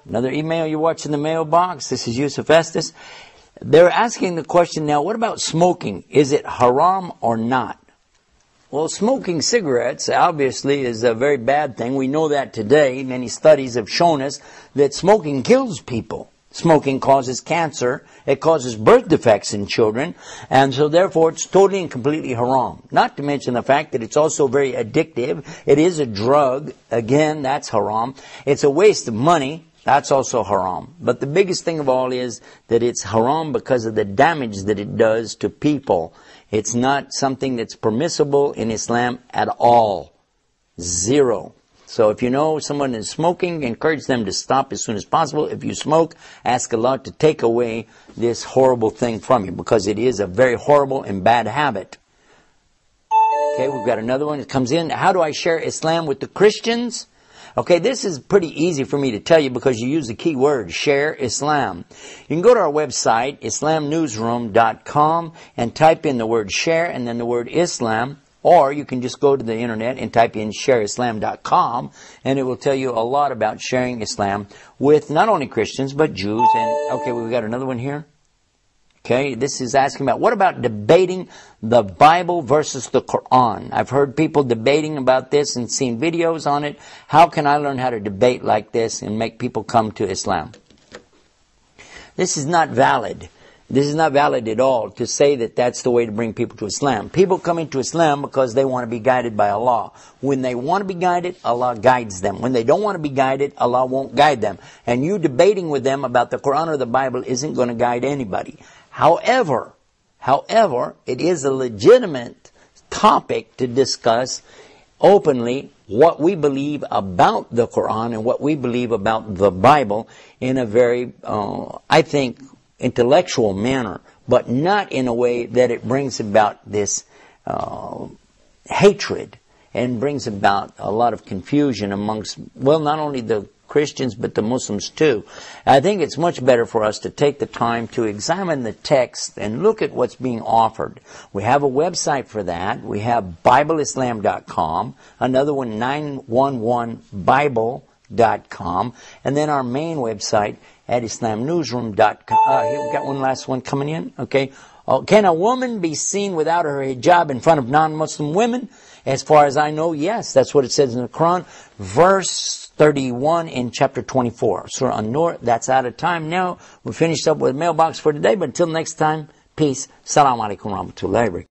Another email you're watching the mailbox. This is Yusuf Estes. They're asking the question now, what about smoking? Is it haram or not? Well, smoking cigarettes obviously is a very bad thing. We know that today. Many studies have shown us that smoking kills people. Smoking causes cancer. It causes birth defects in children. And so therefore it's totally and completely haram. Not to mention the fact that it's also very addictive. It is a drug. Again, that's haram. It's a waste of money. That's also haram. But the biggest thing of all is that it's haram because of the damage that it does to people. It's not something that's permissible in Islam at all. Zero. So if you know someone is smoking, encourage them to stop as soon as possible. If you smoke, ask Allah to take away this horrible thing from you, because it is a very horrible and bad habit. Okay, we've got another one that comes in. How do I share Islam with the Christians? Okay, this is pretty easy for me to tell you because you use the key word, share Islam. You can go to our website, islamnewsroom.com, and type in the word share and then the word Islam. Or you can just go to the internet and type in shareislam.com, and it will tell you a lot about sharing Islam with not only Christians but Jews. And okay, we've got another one here. Okay, this is asking about, what about debating the Bible versus the Quran? I've heard people debating about this and seen videos on it. How can I learn how to debate like this and make people come to Islam? This is not valid. This is not valid at all to say that that's the way to bring people to Islam. People come into Islam because they want to be guided by Allah. When they want to be guided, Allah guides them. When they don't want to be guided, Allah won't guide them. And you debating with them about the Quran or the Bible isn't going to guide anybody. However, it is a legitimate topic to discuss openly what we believe about the Quran and what we believe about the Bible in a very, I think, intellectual manner, but not in a way that it brings about this hatred and brings about a lot of confusion amongst, well, not only the Christians but the Muslims too. I think it's much better for us to take the time to examine the text and look at what's being offered. We have a website for that. We have BibleIslam.com, another one 911Bible.com, and then our main website at IslamNewsroom.com. Here we got one last one coming in. Okay. Can a woman be seen without her hijab in front of non-Muslim women? As far as I know, yes. That's what it says in the Quran. Verse 31 in chapter 24. Surah An-Nur. That's out of time now. We finished up with mailbox for today, but until next time, peace. Assalamu alaikum wa rahmatullahi wa barakatuh.